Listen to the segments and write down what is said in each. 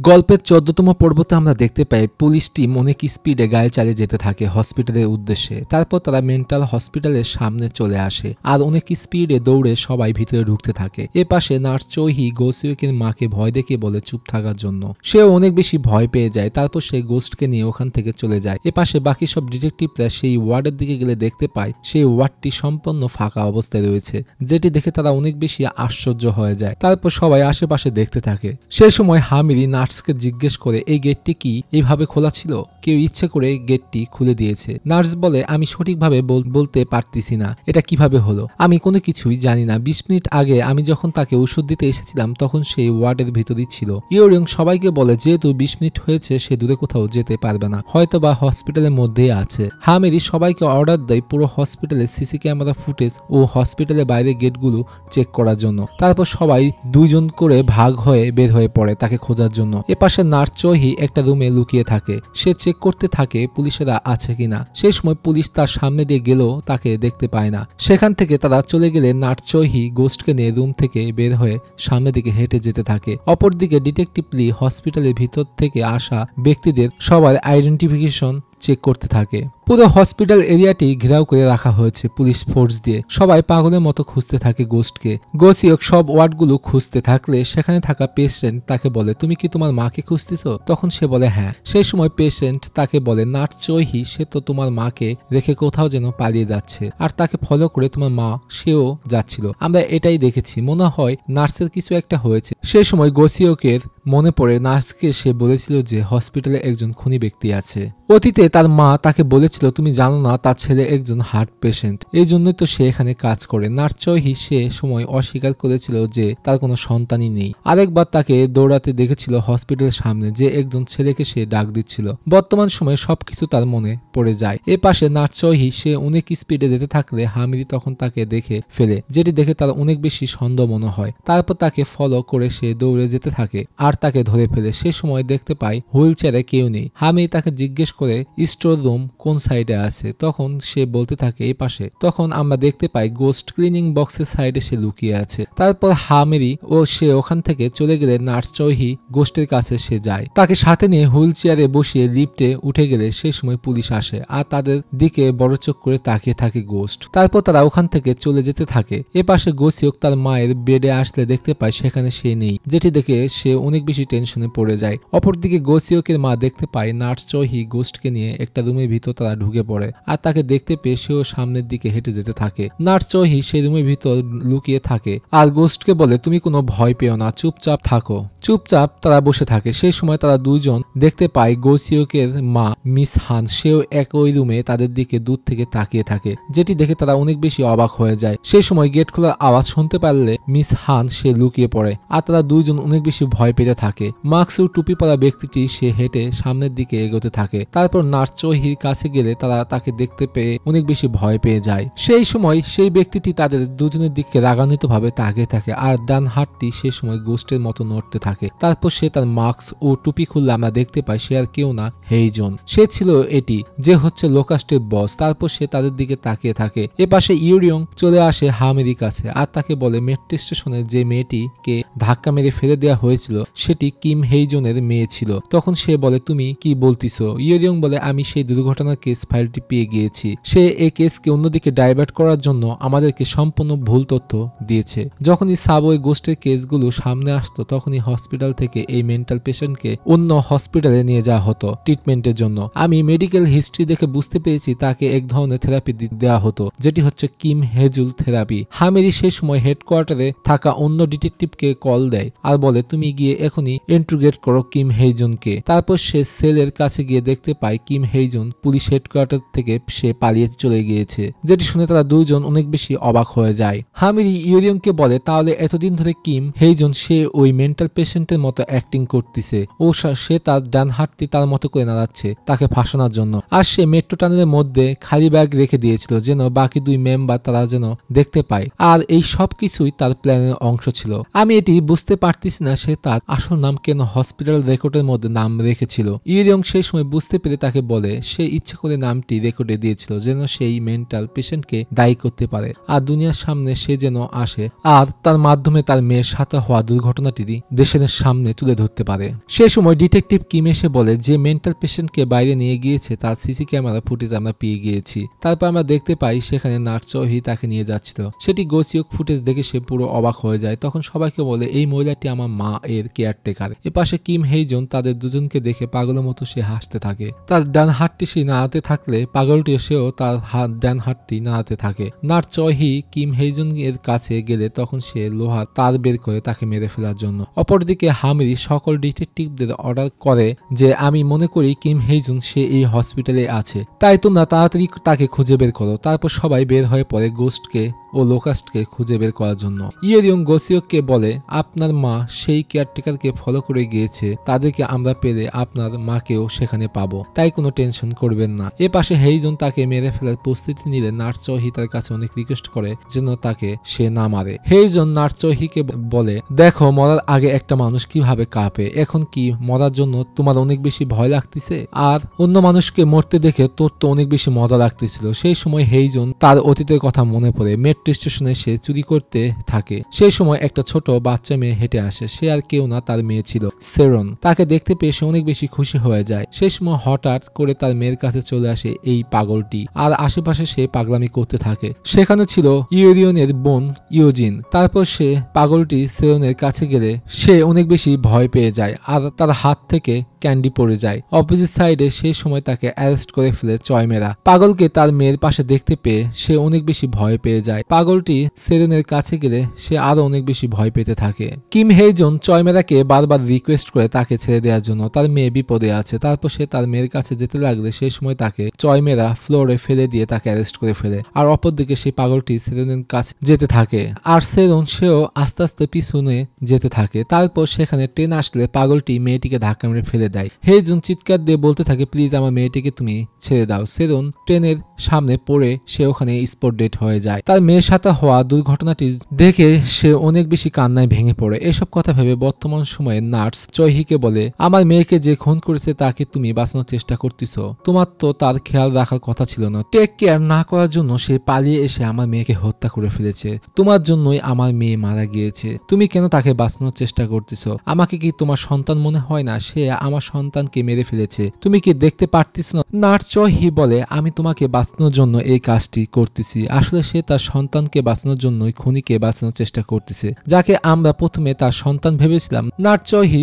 গল্পের ১৪তম পর্বতে আমরা দেখতে পাই পুলিশ টিম অনেক স্পিডে গাড়ি চালিয়ে যেতে থাকে হসপিটালের উদ্দেশ্যে। তারপর তারা মেন্টাল হসপিটালের সামনে চলে আসে আর অনেক স্পিডে দৌড়ে সবাই ভিতরে ঢুকতে থাকে। এ পাশে নার্স চৌহি গোসিওকের মাকে ভয় দেখিয়ে বলে চুপ থাকার জন্য। সেও অনেক বেশি ভয় পেয়ে যায়। তারপর সে গোস্টকে নিয়ে ওখান থেকে চলে যায়। এ পাশে বাকি সব ডিটেকটিভরা সেই ওয়ার্ডের দিকে গেলে দেখতে পায় সেই ওয়ার্ডটি সম্পূর্ণ ফাঁকা অবস্থায় রয়েছে, যেটি দেখে তারা অনেক বেশি আশ্চর্য হয়ে যায়। তারপর সবাই আশেপাশে দেখতে থাকে। সেই সময় হামিরি নার্সকে জিজ্ঞেস করে এই গেটটি কি এইভাবে খোলা ছিল, কেউ ইচ্ছে করে গেটটি খুলে দিয়েছে। নার্স বলে আমি সঠিকভাবে বলতে পারতেছি না এটা কিভাবে হলো, আমি কোনো কিছুই জানি না। 20 মিনিট আগে আমি যখন তাকে ওষুধ দিতে এসেছিলাম তখন সেই ওয়ার্ডের ভিতরেই ছিল। ইয়োরিং সবাইকে বলে যেহেতু 20 মিনিট হয়েছে সে দূরে কোথাও যেতে পারবে না, হয়তো বা হসপিটালের মধ্যেই আছে। হামিরি সবাইকে অর্ডার দেয় পুরো হসপিটালের সিসি ক্যামেরা ফুটেজ ও হসপিটালের বাইরে গেটগুলো চেক করার জন্য। তারপর সবাই দুইজন করে ভাগ হয়ে বের হয়ে পড়ে তাকে খোঁজার জন্য। এপাশে নার্স চৌহি একটা রুমে লুকিয়ে থাকে, সে চেক করতে থাকে পুলিশেরা আছে কিনা। সেই সময় পুলিশ তার সামনে দিয়ে গেলেও তাকে দেখতে পায় না। সেখান থেকে তারা চলে গেলে নার্স চৌহি গোস্টকে নিয়ে রুম থেকে বের হয়ে সামনের দিকে হেঁটে যেতে থাকে। অপরদিকে ডিটেকটিভলি হসপিটালের ভিতর থেকে আসা ব্যক্তিদের সবার আইডেন্টিফিকেশন চেক করতে থাকে। পুরো হসপিটাল এরিয়াটি ঘেরাও করে রাখা হয়েছে পুলিশ ফোর্স দিয়ে। সবাই পাগলের মতো খুঁজতে থাকে গোস্টকে। গোসিওক সব ওয়ার্ডগুলো খুঁজতে থাকলে সেখানে থাকা পেশেন্ট তাকে বলে তুমি কি তোমার মাকে খুঁজতেছ? তখন সে বলে হ্যাঁ। সেই সময় পেশেন্ট তাকে বলে নার্স চৌহি সে তো তোমার মাকে রেখে কোথাও যেন পালিয়ে যাচ্ছে আর তাকে ফলো করে তোমার মা সেও যাচ্ছিল, আমরা এটাই দেখেছি, মনে হয় নার্সের কিছু একটা হয়েছে। সেই সময় গোসিওকের মনে পড়ে নার্সকে সে বলেছিল যে হসপিটালে একজন খুনি ব্যক্তি আছে। অতীতে তার মা তাকে বলেছিল তুমি জানো না তার ছেলে একজন হার্ট পেশেন্ট, এই জন্যই তো সে এখানে কাজ করে। নার্স চৌহি সে সময় অস্বীকার করেছিল যে তার কোনো সন্তানই নেই। আরেকবার তাকে দৌড়াতে দেখেছিল হসপিটালের সামনে, যে একজন ছেলেকে সে ডাক দিচ্ছিল। বর্তমান সময়ে সবকিছু তার মনে পড়ে যায়। এ পাশে নার্স চৌহি সে অনেক স্পিডে যেতে থাকলে হামিরি তখন তাকে দেখে ফেলে, যেটি দেখে তার অনেক বেশি সন্দেহ মনে হয়। তারপর তাকে ফলো করে সে দৌড়ে যেতে থাকে আর তাকে ধরে ফেলে। সে সময় দেখতে পায় হুইল চেয়ারে কেউ নেই। হামিরি তাকে জিজ্ঞেস করে স্টোর রুম কোন সাইডে আছে, তখন সে বলতে থাকে এই পাশে। তখন আমরা দেখতে পাই গোস্ট ক্লিনিং বক্সের সাইডে সে লুকিয়ে আছে। তারপর হামিরি ও সে ওখান থেকে চলে গেলে নার্স চৌহি গোস্টের কাছে সে যায়, তাকে সাথে নিয়ে হুইল চেয়ারে বসিয়ে লিফটে উঠে গেলে সেই সময় পুলিশ আসে আর তাদের দিকে বড় চোখ করে তাকিয়ে থাকে গোস্ট। তারপর তারা ওখান থেকে চলে যেতে থাকে। এ পাশে গোসিওক তার মায়ের বেডে আসলে দেখতে পায় সেখানে সে নেই, যেটি দেখে সে অনেক বেশি টেনশনে পড়ে যায়। অপরদিকে গোসিওকের মা দেখতে পায় নার্স চৌহি গোস্টকে নিয়ে একটা রুমের ভিতর তারা ঢুকে পড়ে আর তাকে দেখতে পেয়ে সেও সামনের দিকে হেঁটে যেতে থাকে। নার্স চৌহি সেই রুমের ভিতর লুকিয়ে থাকে আর গোস্টকে বলে তুমি কোনো ভয় পেও না, চুপচাপ থাকো। চুপচাপ তারা বসে থাকে। সেই সময় তারা দুইজন দেখতে পায় গোসিওকের মা মিস হান সেও একই রুমে তাদের দিকে দূর থেকে তাকিয়ে থাকে, যেটি দেখে তারা অনেক বেশি অবাক হয়ে যায়। সেই সময় গেট খোলার আওয়াজ শুনতে পারলে মিস হান সে লুকিয়ে পড়ে আর তারা দুইজন অনেক বেশি ভয় পেতে থাকে। মাস্ক ও টুপি পরা ব্যক্তিটি সে হেঁটে সামনের দিকে এগোতে থাকে। তারপর নার্স চৌহির কাছে গেলে তারা তাকে দেখতে পেয়ে অনেক বেশি ভয় পেয়ে যায়। সেই সময় সেই ব্যক্তিটি তাদের দুজনের দিকে রাগান্বিত ভাবে তাকিয়ে থাকে আর ডান হাতটি সেই সময় গোস্টের মতো নড়তে থাকে। তারপর সে তার মাস্ক ও টুপি খুললে আমরা দেখতে পাই সে আর কেউ না, হেইজন। সে ছিল এটি যে হচ্ছে লোকাস্টের বস। তারপর সে তাদের দিকে তাকিয়ে থাকে। এ পাশে ইউরিয়ং চলে আসে হামিরির কাছে আর তাকে বলে মেট্রো স্টেশনে যে মেয়েটিকে ধাক্কা মেরে ফেলে দেওয়া হয়েছিল সেটি কিম হেইজনের মেয়ে ছিল। তখন সে বলে তুমি কি বলতিছো? ইউরিয়ং বলে আমি সেই দুর্ঘটনার কেস ফাইলটি পেয়ে গিয়েছি। সে এই কেসকে অন্যদিকে ডাইভার্ট করার জন্য আমাদেরকে সম্পূর্ণ ভুল তথ্য দিয়েছে। যখনই সাবওয়ে গোস্টের কেসগুলো সামনে আসতো তখনই হসপিটাল থেকে এই মেন্টাল পেশেন্টকে অন্য হসপিটালে নিয়ে যাওয়া হতো ট্রিটমেন্টের জন্য। আমি মেডিকেল হিস্ট্রি দেখে বুঝতে পেরেছি তাকে এক ধরনের থেরাপি দেওয়া হতো, যেটি হচ্ছে কিম হেজুল থেরাপি। হামিরি সেই সময় হেডকোয়ার্টারে থাকা অন্য ডিটেকটিভকে কল দেয় আর বলে তুমি গিয়ে এখনই ইন্ট্রোগেট করো কিম হেইজনকে। তারপর সে সেলের কাছে গিয়ে দেখতে পায় কিম হেইজন পুলিশ হেডকোয়ার্টার থেকে সে পালিয়ে চলে গিয়েছে, যেটি শুনে তারা দুইজন অনেক বেশি অবাক হয়ে যায়। হামিরি ইউরিয়ংকে বলে তাহলে এতদিন ধরে কিম হেইজন সে ওই মেন্টাল পেশেন্টের মতো অ্যাক্টিং করতেছে ও সে তার ডান হাতটি তার মতো করে নাড়াচ্ছে তাকে ফাঁসানোর জন্য। আর সে মেট্রো টানেলের মধ্যে খালি ব্যাগ রেখে দিয়েছিল যেন বাকি দুই মেম্বার তারা যেন দেখতে পায়, আর এই সব কিছুই তার প্ল্যানের অংশ ছিল। আমি এটি বুঝতে পারতেছি না সে তার আসল নাম কেন হসপিটাল রেকর্ডের মধ্যে নাম রেখেছিল। ইউরিয়ং সেই সময় বুঝতে পেরে তাকে তাকে বলে সে ইচ্ছে করে নামটি রেকর্ডে দিয়েছিল যেন সেই মেন্টাল পেশেন্টকে দায়ী করতে পারে আর দুনিয়ার সামনে সে যেন আসে আর তার মাধ্যমে তার মেয়ের সাথে হওয়া দুর্ঘটনাটি দেশের সামনে তুলে ধরতে পারে। সে সময় ডিটেকটিভ কিম এসে বলে যে মেন্টাল পেশেন্টকে বাইরে নিয়ে গিয়েছে তার সিসি ক্যামেরা ফুটেজ আমরা পেয়ে গিয়েছি। তারপর আমরা দেখতে পাই সেখানে নার্স চৌহি তাকে নিয়ে যাচ্ছিল। সেটি গোসিওক ফুটেজ দেখে সে পুরো অবাক হয়ে যায়। তখন সবাইকে বলে এই মহিলাটি আমার মা এর কেয়ারটেকার। এপাশে কিম হেইজন তাদের দুজনকে দেখে পাগলের মতো সে হাসতে থাকে। তার ডান হাতটি সে নাড়াতে থাকলে পাগলটি সেও তার ডান হাতটি নাড়াতে থাকে। নার্স চৌহি কিম হেইজন এর কাছে গেলে তখন সে লোহার তার বের করে তাকে মেরে ফেলার জন্য। অপরদিকে হামিরি সকল ডিটেকটিভদের অর্ডার করে যে আমি মনে করি কিম হেইজুন সে এই হসপিটালে আছে, তাই তোমরা তাড়াতাড়ি তাকে খুঁজে বের করো। তারপর সবাই বের হয়ে পড়ে গোস্টকে ও লোকাস্টকে খুঁজে বের করার জন্য। ইয়েরিয়ং গোসিওককে বলে আপনার মা সেই কেয়ারটেকারকে ফলো করে গিয়েছে, তাদেরকে আমরা পেলে আপনার মাকেও সেখানে পাবো, তাই কোনো টেনশন করবেন না। এ পাশে হেইজন তাকে মেরে ফেলার প্রস্তুতি নিলে নার্স চৌহি তার কাছে অনেক রিকোয়েস্ট করে যেন তাকে সে না মারে। হেইজন নার্স চৌহিকে বলে দেখো মরার আগে একটা মানুষ কিভাবে কাঁপে, এখন কি মরার জন্য তোমার অনেক বেশি ভয় লাগতেছে? আর অন্য মানুষকে মরতে দেখে তোর তো অনেক বেশি মজা লাগতেছিল। সেই সময় হেইজন তার অতীতের কথা মনে পড়ে। মেট্রো স্টেশনে সে চুরি করতে থাকে। সেই সময় একটা ছোট বাচ্চা মেয়ে হেঁটে আসে। সে আর কেউ না, তার মেয়ে ছিল সেরন। তাকে দেখতে পেয়ে সে অনেক বেশি খুশি হয়ে যায়। সেই সময় হঠাৎ করে তার মেয়ের কাছে চলে আসে এই পাগলটি আর আশেপাশে সে পাগলামি করতে থাকে। সেখানে ছিল ইউরিয়নের বোন ইউজিন। তারপর সে পাগলটি সেরনের কাছে গেলে সে অনেক বেশি ভয় পেয়ে যায় আর তার হাত থেকে ক্যান্ডি পড়ে যায়। অপোজিট সাইডে সেই সময় তাকে অ্যারেস্ট করে ফেলে চয়মেরা। পাগলকে তার মেয়ের পাশে দেখতে পেয়ে সে অনেক বেশি ভয় পেয়ে যায়। পাগলটি সেরনের কাছে গেলে সে আরো অনেক বেশি ভয় পেতে থাকে। কিম হেইজন চয়মেরাকে বারবার রিকোয়েস্ট করে তাকে ছেড়ে দেওয়ার জন্য, তার মেয়ে বিপদে আছে। তারপর সে তার মেয়ের কাছে যেতে লাগলে সেই সময় তাকে চয়মেরা ফ্লোরে ফেলে দিয়ে তাকে অ্যারেস্ট করে ফেলে। আর অপরদিকে সেই পাগলটি সেরনের কাছে যেতে থাকে আর সেরন সেও আস্তে আস্তে পিছনে যেতে থাকে। তারপর সেখানে ট্রেন আসলে পাগলটি মেয়েটিকে ধাক্কা মেরে ফেলে দেয়। হেইজন চিৎকার দিয়ে বলতে থাকে প্লিজ আমার মেয়েটিকে তুমি ছেড়ে দাও। সেরন ট্রেনের সামনে পড়ে সে ওখানে স্পট ডেড হয়ে যায়। তার মেয়ের সাথে হওয়া দুর্ঘটনাটি দেখে সে অনেক বেশি কান্নায় ভেঙে পড়ে। এসব কথা ভেবে বর্তমান সময়ে নার্স চৌহিকে বলে আমার মেয়েকে যে খুন করেছে তাকে তুমি বাঁচানোর চেষ্টা করতেছ, তোমার তো তার খেয়াল রাখার কথা ছিল না। টেক কেয়ার না করার জন্য সে পালিয়ে এসে আমার মেয়েকে হত্যা করে ফেলেছে। তোমার জন্যই আমার মেয়ে মারা গিয়েছে। তুমি কেন তাকে বাঁচানোর চেষ্টা করতেছ? আমাকে কি তোমার সন্তান মনে হয় না? সে আমার সন্তানকে মেরে ফেলেছে, তুমি কি দেখতে পারতেছ না? নার্স চৌহি বলে আমি তোমাকে বাঁচানোর জন্য এই কাজটি করতেছি। আসলে সে তার সন্তানকে বাঁচানোর জন্যই খুনিকে বাঁচানোর চেষ্টা করতেছে, যাকে আমরা প্রথমে তার সন্তান ভেবেছিলাম। নার্স চৌহি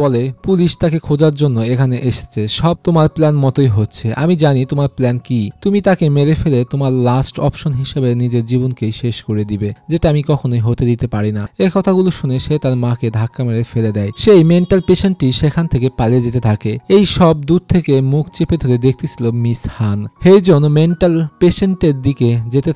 বলে পুলিশ তাকে খোঁজার জন্য এখানে এসেছে, সব তোমার প্ল্যান মতোই হচ্ছে। আমি জানি তোমার প্ল্যান কি। তুমি তাকে মেরে ফেলে তোমার লাস্ট অপশন হিসেবে নিজের জীবনকেই শেষ করে দিবে, যেটা আমি কখনোই হতে দিতে পারি না। এই কথাগুলো শুনে সে তার মাকে ধাক্কা মেরে ফেলে দেয়। সেই মেন্টাল পেশেন্টটি সেখান থেকে পালিয়ে যেতে থাকে। এই সব দূর থেকে মুখ চেপে ধরে দেখতেছিল মিস হান। হেইজন মেন্টাল পেশেন্টের দিকে যেতে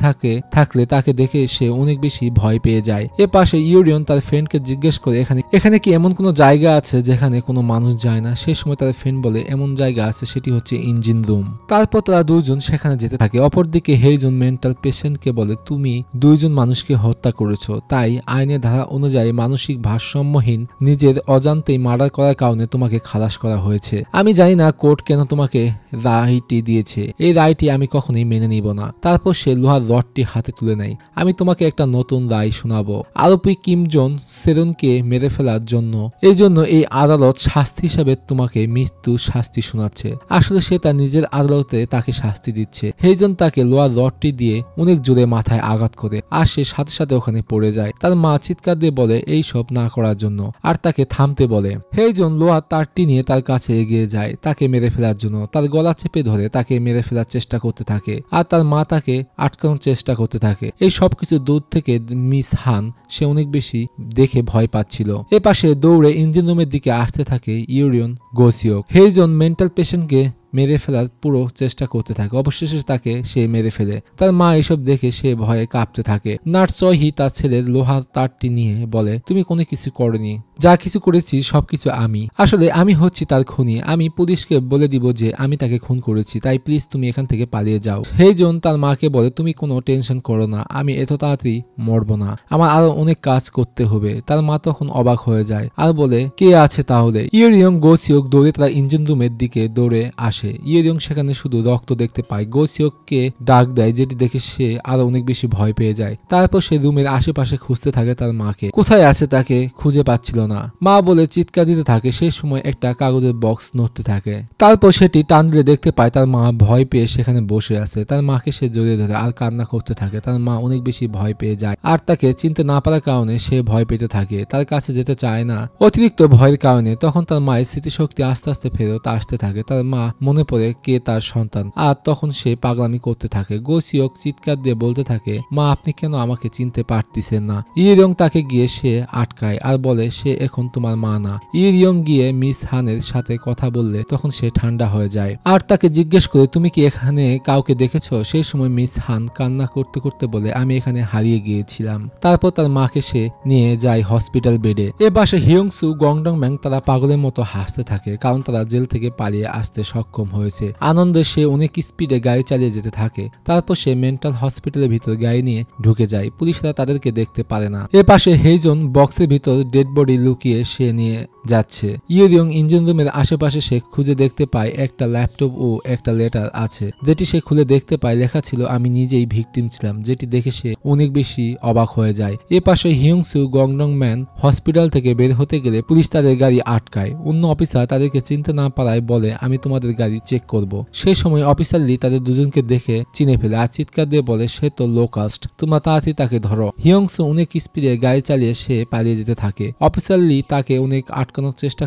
থাকলে তাকে দেখে সে অনেক বেশি ভয় পেয়ে যায়। এ পাশে ইউরিয়ন তার ফ্রেন্ডকে জিজ্ঞেস করে এখানে কি এমন কোনো জায়গা আছে যেখানে কোনো মানুষ যায় না? সেই সময় তার ফ্রেন্ড বলে এমন জায়গা আছে, সেটি হচ্ছে ইঞ্জিন রুম। তারপর তারা দুজন সেখানে যেতে থাকে। অপরদিকে হেইজন মেন্টাল পেশেন্টকে বলে তুমি দুইজন মানুষকে হত্যা করেছো, তাই আইনের ধারা অনুযায়ী মানসিক ভারসাম্যহীন নিজের অজান্তেই মার্ডার করার কারণে তোমাকে খালাস করা হয়েছে। আমি জানি না কোর্ট কেন তোমাকে রায়টি দিয়েছে, এই রায়টি আমি কখনোই মেনে নিব না। তারপর সে লোহার রডটি হাতে তুলে নেয়। আমি তোমাকে একটা নতুন রায় শোনাবো। আরোপি কিম জোন সেরনকে মেরে ফেলার জন্য এই জন্য এই আদালত শাস্তি হিসাবে তোমাকে মৃত্যু শাস্তি শোনাচ্ছে। আসলে সে তার নিজের আদালতে তাকে শাস্তি দিচ্ছে। হেইজন তাকে লোহার রডটি দিয়ে অনেক জোরে মাথায় আঘাত করে আর সে সাথে সাথে ওখানে পড়ে যায়। তার মা চিৎকার দিয়ে বলে এই সব না করার জন্য আর তাকে থামতে বলে। হেইজন লোহার তারটি নিয়ে তার কাছে এগিয়ে যায় তাকে মেরে ফেলার জন্য। তার গলা চেপে ধরে তাকে মেরে ফেলার চেষ্টা করতে থাকে আর তার মা তাকে আটকানোর চেষ্টা করতে থাকে। এই সবকিছু দূর থেকে মিস হান সে অনেক বেশি দেখে ভয় পাচ্ছিল। এ পাশে দৌড়ে ইঞ্জিন রুমের দিকে আসতে থাকে ইউরিয়ন গোসিওক। হেইজন মেন্টাল পেশেন্টকে মেরে ফেলার পুরো চেষ্টা করতে থাকে। অবশেষে তাকে সে মেরে ফেলে। তার মা এসব দেখে সে ভয়ে কাঁপতে থাকে। নার্স চৌহি তার ছেলের লোহার তারটি নিয়ে বলে তুমি কোনো কিছু করনি, যা কিছু করেছি সবকিছু আমি, আসলে আমি হচ্ছি তার খুনি। আমি পুলিশকে বলে দিব যে আমি তাকে খুন করেছি, তাই প্লিজ তুমি এখান থেকে পালিয়ে যাও। হেইজন তার মাকে বলে তুমি কোনো টেনশন করো না, আমি এত তাড়াতাড়ি মরবো না, আমার আরো অনেক কাজ করতে হবে। তার মা তখন অবাক হয়ে যায় আর বলে কে আছে তাহলে। ইয়েরিয়ং গোসিওক দৌড়ে তারা ইঞ্জিন রুমের দিকে দৌড়ে আসে। ইয়েরিয়ং সেখানে শুধু রক্ত দেখতে পায়। গোসিওককে ডাক দেয়, যেটি দেখে সে আরো অনেক বেশি ভয় পেয়ে যায়। তারপর সে রুমের আশেপাশে খুঁজতে থাকে তার মাকে, কোথায় আছে তাকে খুঁজে পাচ্ছিল না। মা বলে চিৎকার দিতে থাকে। সেই সময় একটা কাগজের বক্স নড়তে থাকে, তারপর সেটি টান দিলে দেখতে পায় তার মা ভয় পেয়ে সেখানে বসে আছে। তার মাকে সে জড়িয়ে ধরে আর কান্না করতে থাকে। তার মা অনেক বেশি ভয় পেয়ে যায় আর তাকে চিনতে না পারার কারণে সে ভয় পেতে থাকে, তার কাছে যেতে চায় না অতিরিক্ত ভয়ের কারণে। তখন তার মায়ের স্মৃতিশক্তি আস্তে আস্তে ফেরত আসতে থাকে। তার মা মনে পড়ে কে তার সন্তান, আর তখন সে পাগলামি করতে থাকে। গোসিওক চিৎকার দিয়ে বলতে থাকে, মা আপনি কেন আমাকে চিনতে পারতেছেন না। ইরিয়ং তাকে গিয়ে সে আটকায় আর বলে সে এখন তোমার মা না। ইরিয়ং গিয়ে মিস হানের সাথে কথা বললে তখন সে ঠান্ডা হয়ে যায় আর তাকে জিজ্ঞেস করে তুমি কি এখানে কাউকে দেখেছো। সেই সময় মিস হান কান্না করতে করতে বলে আমি এখানে হারিয়ে গিয়েছিলাম। তারপর তার মাকে সে নিয়ে যায় হসপিটাল বেডে। এ পাশে হিয়ংসু গংডং ম্যাং তারা পাগলের মতো হাসতে থাকে, কারণ তারা জেল থেকে পালিয়ে আসতে সক্ষম হয়েছে। আনন্দে সে অনেক স্পিডে গাড়ি চালিয়ে যেতে থাকে। তারপর সে মেন্টাল হসপিটালের ভিতর গাড়ি নিয়ে ঢুকে যায়। পুলিশরা তাদেরকে দেখতে পারে না। এ পাশে হেইজন বক্সের ভিতর ডেড বডি লুকিয়ে সে নিয়ে যাচ্ছে। ইয়েরিয়ং ইঞ্জিন রুমের আশেপাশে সে খুঁজে দেখতে পায় একটা ল্যাপটপ ও একটা লেটার আছে, যেটি সে খুলে দেখতে পায় লেখা ছিল আমি নিজেই ভিকটিম ছিলাম, যেটি দেখে সে অনেক বেশি অবাক হয়ে যায়। এ পাশে হিয়ংসু গংডং ম্যান হসপিটাল থেকে বের হতে গেলে পুলিশ তাদের গাড়ি আটকায়। অন্য অফিসার তাদেরকে চিনতে না পারায় বলে আমি তোমাদের গাড়ি চেক করব। সেই সময় অফিসার লি তাদের দুজনকে দেখে চিনে ফেলে আর চিৎকার দিয়ে বলে সে তো লো কাস্ট, তোমরা তাড়াতাড়ি তাকে ধরো। হিয়ংসু অনেক স্পিডে গাড়ি চালিয়ে সে পালিয়ে যেতে থাকে। অফিসার লি তাকে অনেক আটকানোর চেষ্টা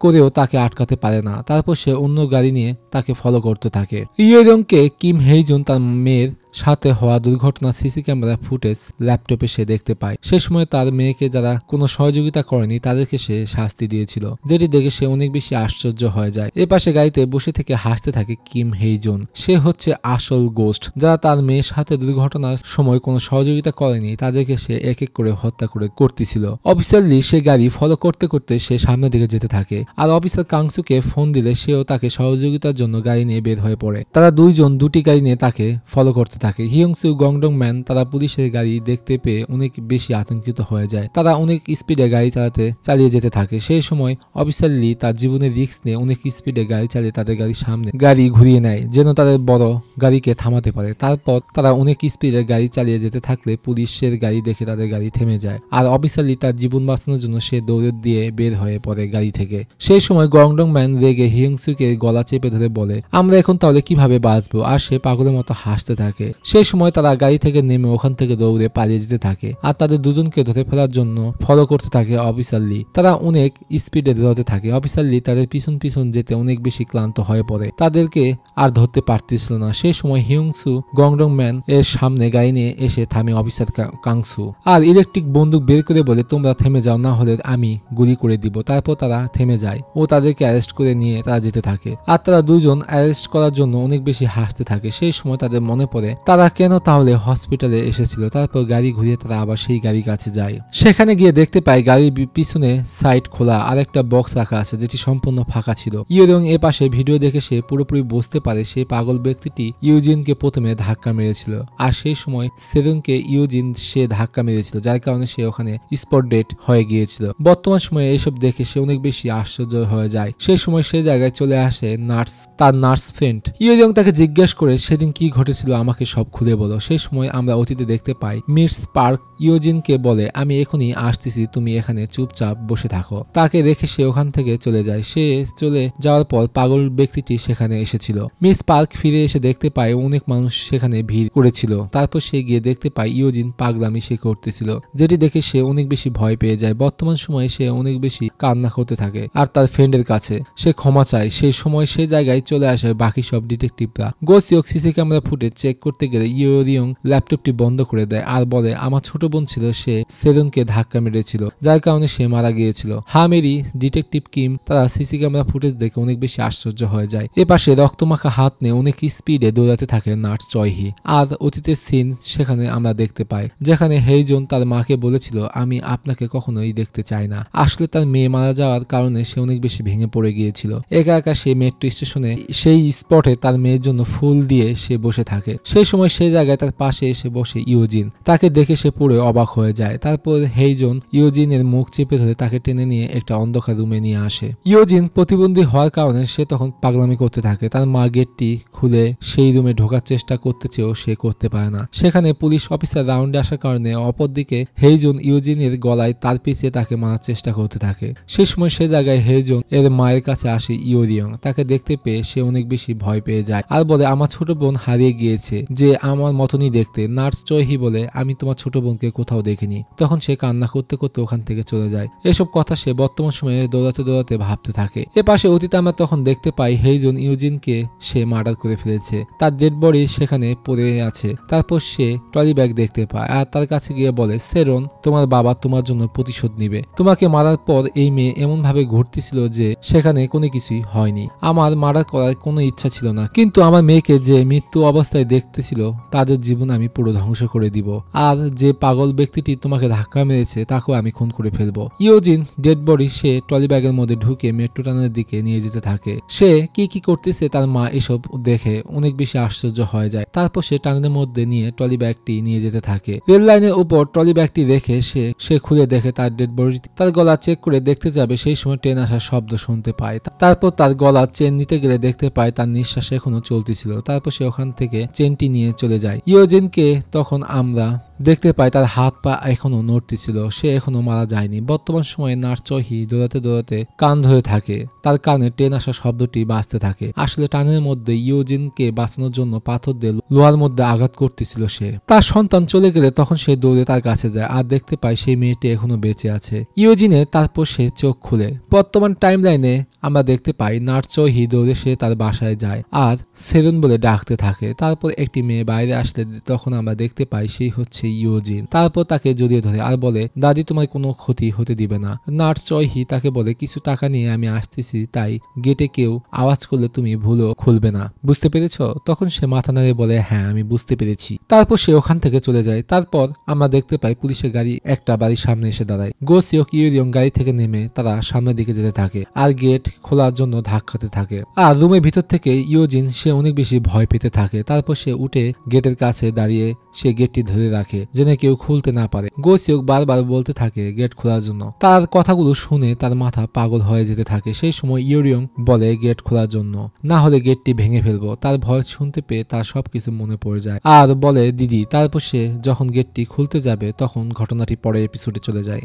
করেও তাকে আটকাতে পারে না। তারপর সে অন্য গাড়ি নিয়ে তাকে ফলো করতে থাকে। ইয়েরংকে কিম হেইজুন তার মেয়ের সাথে হওয়া দুর্ঘটনার সিসি ক্যামেরা ফুটেজ ল্যাপটপে সে দেখতে পায়। সে সময় তার মেয়েকে যারা কোনো সহযোগিতা করেনি তাদেরকে সে শাস্তি দিয়েছিল, যেটি দেখে সে অনেক বেশি আশ্চর্য হয়ে যায়। এ পাশে গাড়িতে বসে থেকে হাসতে থাকে কিম হেইজুন। সে হচ্ছে আসল গোস্ট, যারা তার মেয়ের সাথে দুর্ঘটনার সময় কোনো সহযোগিতা করেনি তাদেরকে সে এক এক করে হত্যা করতেছিল। অফিসার লি সে গাড়ি ফলো করতে করতে সে সামনের দিকে যেতে থাকে আর অফিসার কাংসুকে ফোন দিলে সেও তাকে সহযোগিতার জন্য গাড়ি নিয়ে বের হয়ে পড়ে। তারা দুইজন দুটি গাড়ি নিয়ে তাকে ফলো করতে থাকে। হিয়ংসু গংডং ম্যান তারা পুলিশের গাড়ি দেখতে পেয়ে অনেক বেশি আতঙ্কিত হয়ে যায়। তারা অনেক স্পিডে গাড়ি চালিয়ে যেতে থাকে। সেই সময় অফিসার লি তার জীবনের রিস্ক নিয়ে অনেক স্পিডে গাড়ি চালিয়ে তাদের গাড়ির সামনে গাড়ি ঘুরিয়ে নেয় যেন তাদের বড় গাড়িকে থামাতে পারে। তারপর তারা অনেক স্পিডে গাড়ি চালিয়ে যেতে থাকলে পুলিশের গাড়ি দেখে তাদের গাড়ি থেমে যায় আর অফিসার লি তার জীবন বাঁচানোর জন্য সে দৌড়ে দিয়ে বের হয়ে পড়ে গাড়ি থেকে। সেই সময় গংডং ম্যান রেগে হিয়ংসুকে গলা চেপে ধরে বলে আমরা এখন তাহলে কিভাবে বাঁচবো, আর সে পাগলের মতো হাসতে থাকে। সেই সময় তারা গাড়ি থেকে নেমে ওখান থেকে দৌড়ে পালিয়ে যেতে থাকে আর তাদের দুজনকে ধরে ফেলার জন্য ফলো করতে থাকে অফিসার লি। তারা অনেক স্পিডে দৌড়াতে থাকে। অফিসার লি তাদের পিছন পিছন যেতে অনেক বেশি ক্লান্ত হয়ে পড়ে, তাদেরকে আর ধরতে পারতেছিল না। সেই সময় হিয়ংসু গংডং ম্যান এর সামনে গাড়ি নিয়ে এসে থামে অফিসার কাংসু আর ইলেকট্রিক বন্দুক বের করে বলে তোমরা থেমে যাও, না হলে আমি গুলি করে দিব। তারপর তারা থেমে যায় ও তাদেরকে অ্যারেস্ট করে নিয়ে তারা যেতে থাকে আর তারা দুজন অ্যারেস্ট করার জন্য অনেক বেশি হাসতে থাকে। সেই সময় তাদের মনে পড়ে তারা কেন তাহলে হসপিটালে এসেছিল। তারপর গাড়ি ঘুরিয়ে তারা আবার সেই গাড়ির কাছে যায়। সেখানে গিয়ে দেখতে পায় গাড়ির পিছনে সাইড খোলা আর একটা বক্স রাখা আছে যেটি সম্পূর্ণ ফাঁকা ছিল। ইয়েরং এ পাশে ভিডিও দেখে সে পুরোপুরি বুঝতে পারে সেই পাগল ব্যক্তিটি ইউজিনকে প্রথমে ধাক্কা মেরেছিল আর সেই সময় সেরুনকে ইউজিন সে ধাক্কা মেরেছিল, যার কারণে সে ওখানে স্পট ডেড হয়ে গিয়েছিল। বর্তমান সময়ে এসব দেখে সে অনেক বেশি আশ্চর্য হয়ে যায়। সেই সময় সে জায়গায় চলে আসে তার নার্স ফ্রেন্ড। ইয়েরং তাকে জিজ্ঞেস করে সেদিন কি ঘটেছিল আমাকে সব খুলে বলো। সেই সময় আমরা অতীতে দেখতে পাই মিডস পার্ক ইউজিনকে বলে আমি এখনই আসতেছি, তুমি এখানে চুপচাপ বসে থাকো। তাকে রেখে সে ওখান থেকে চলে যায়। সে চলে যাওয়ার পর পাগল ব্যক্তিটি সেখানে এসেছিল। মিস পার্ক ফিরে এসে দেখতে পায় অনেক মানুষ সেখানে ভিড় করেছিল। তারপর সে গিয়ে দেখতে পায় ইউজিন পাগলামি সে করতেছিল, যেটি দেখে সে অনেক বেশি ভয় পেয়ে যায়। বর্তমান সময়ে সে অনেক বেশি কান্না করতে থাকে আর তার ফ্রেন্ডের কাছে সে ক্ষমা চায়। সেই সময় সে জায়গায় চলে আসে বাকি সব ডিটেকটিভরা। গোসিওক সিসি ক্যামেরা ফুটেজ চেক করতে করতে গেলে ইয়োরিয়ং ল্যাপটপটি বন্ধ করে দেয় আর বলে আমার ছোট বোন ছিল, সে সেরনকে ধাক্কা মেরেছিল, যার কারণে সে মারা গিয়েছিল। হামেরি ডিটেকটিভ কিম তারা সিসি ক্যামেরা ফুটেজ দেখে অনেক বেশি আশ্চর্য হয়ে যায়। এপাশে রক্তমাখা হাত নিয়ে অনেক স্পিডে দৌড়াতে থাকে নার্স চয়হি। আর অতীতের সিন সেখানে আমরা দেখতে পাই, যেখানে হেইজন তার মাকে বলেছিল আমি আপনাকে কখনোই দেখতে চাই না। আসলে তার মেয়ে মারা যাওয়ার কারণে সে অনেক বেশি ভেঙে পড়ে গিয়েছিল। একা একা সে মেট্রো স্টেশনে সেই স্পটে তার মেয়ের জন্য ফুল দিয়ে সে বসে থাকে। সেই সময় সেই জায়গায় তার পাশে এসে বসে ইয়োজিন। তাকে দেখে সে পুরো অবাক হয়ে যায়। তারপর হেইজন ইয়োজিনের মুখ চেপে ধরে তাকে টেনে নিয়ে একটা অন্ধকার রুমে নিয়ে আসে। ইয়োজিন প্রতিবন্ধী হওয়ার কারণে সে তখন পাগলামি করতে থাকে। তার মা গেটটি খুলে সেই রুমে ঢোকার চেষ্টা করতে চেয়েও সে করতে পারে না। সেখানে পুলিশ অফিসার রাউন্ডে আসার কারণে অপরদিকে হেইজন ইয়োজিনের গলায় তার পিছিয়ে তাকে মারার চেষ্টা করতে থাকে। সেই সময় সে জায়গায় হেইজন এর মায়ের কাছে আসে ইয়োরিয়ং। তাকে দেখতে পেয়ে সে অনেক বেশি ভয় পেয়ে যায় আর বলে আমার ছোট বোন হারিয়ে গিয়েছে, যে আমার মতনই দেখতে। নার্স চয়হি বলে আমি তোমার ছোট বোনকে কোথাও দেখিনি। তখন সে কান্না করতে করতে ওখান থেকে চলে যায়। এসব কথা সে বর্তমান সময়ে দৌড়াতে দৌড়াতে ভাবতে থাকে। এ পাশে অতীতে আমরা তখন দেখতে পাই হেইজন ইয়োজিনকে সে মার্ডার করে ফেলেছে। তার ডেড বডি সেখানে পড়ে আছে। তারপর সে ট্রলি ব্যাগ দেখতে পায় আর তার কাছে গিয়ে বলে সেরন তোমার বাবা তোমার জন্য প্রতিশোধ নিবে। তোমাকে মারার পর এই মেয়ে এমন ভাবে ঘুরতেছিল যে সেখানে কোনো কিছুই হয়নি। আমার মার্ডার করার কোনো ইচ্ছা ছিল না, কিন্তু আমার মেয়েকে যে মৃত্যু অবস্থায় দেখতেছিল তাদের জীবন আমি পুরো ধ্বংস করে দিব। আর যে পাগল ব্যক্তিটি তোমাকে ধাক্কা মেরেছে তাকেও আমি খুন করে ফেলবো। ইয়োজিন ডেড বডি সে ট্রলি ব্যাগের মধ্যে ঢুকে মেট্রো টানের দিকে নিয়ে যেতে থাকে। সে কি করতেছে তার মা এসব দেখে অনেক বেশি আশ্চর্য হয়ে যায়। তারপর সে টানের মধ্যে নিয়ে ট্রলি ব্যাগটি নিয়ে যেতে থাকে। রেল লাইনের উপর ট্রলি ব্যাগটি রেখে সে খুলে দেখে তার ডেড বডি। তার গলা চেক করে দেখতে যাবে, সেই সময় ট্রেন আসার শব্দ শুনতে পায়। তারপর তার গলা চেন নিতে গেলে দেখতে পায় তার নিঃশ্বাস এখনো চলতেছিল। তারপর সে ওখান থেকে চেনটি নিয়ে চলে যায়। ইয়োজিনকে তখন আমরা দেখতে পাই তার হাত পা এখনো নড়তেছিল, সে এখনো মারা যায়নি। বর্তমান সময়ে নার্স চয়হি দৌড়াতে দৌড়াতে কান ধরে থাকে। তার কানে ট্রেন আসার শব্দটি বাজতে থাকে। আসলে টানের মধ্যে ইয়োজিনকে বাঁচানোর জন্য পাথর দিয়ে লোহার মধ্যে আঘাত করতেছিল সে। তার সন্তান চলে গেলে তখন সে দৌড়ে তার কাছে যায় আর দেখতে পায় সেই মেয়েটি এখনো বেঁচে আছে। ইয়োজিনের তারপর সে চোখ খুলে। বর্তমান টাইম লাইনে আমরা দেখতে পাই নার্স চয়হি দৌড়ে সে তার বাসায় যায় আর সেরন বলে ডাকতে থাকে। তারপর একটি মেয়ে বাইরে আসলে তখন আমরা দেখতে পাই সেই হচ্ছে ইয়োজিন। তারপর তাকে জড়িয়ে ধরে আর বলে দাদি তোমার কোনো ক্ষতি হতে দিবে না। নার্স চয়হি তাকে বলে কিছু টাকা নিয়ে আমি আসতেছি, তাই গেটে কেউ আওয়াজ করলে তুমি ভুলও খুলবে না, বুঝতে পেরেছ? তখন সে মাথা নাড়িয়ে বলে হ্যাঁ আমি বুঝতে পেরেছি। তারপর সে ওখান থেকে চলে যায়। তারপর আমরা দেখতে পাই পুলিশের গাড়ি একটা বাড়ির সামনে এসে দাঁড়ায়। গো সিওক ইয়োরিয়ং গাড়ি থেকে নেমে তারা সামনের দিকে যেতে থাকে আর গেট খোলার জন্য ধাক্কাতে থাকে। আর রুমের ভিতর থেকে ইয়োজিন সে অনেক বেশি ভয় পেতে থাকে। তারপর সে উঠে গেটের কাছে দাঁড়িয়ে সে গেটটি ধরে রাখে যেন কেউ খুলতে না পারে। গো সিওক বারবার বলতে থাকে গেট খোলার জন্য। তার কথাগুলো শুনে তার মাথা পাগল হয়ে যেতে থাকে। সেই সময় ইয়োরিয়ং বলে গেট খোলার জন্য, না হলে গেটটি ভেঙে ফেলবো। তার ভয় শুনতে পেয়ে তার সবকিছু মনে পড়ে যায় আর বলে দিদি। তারপর সে যখন গেটটি খুলতে যাবে তখন ঘটনাটি পরে এপিসোডে চলে যায়।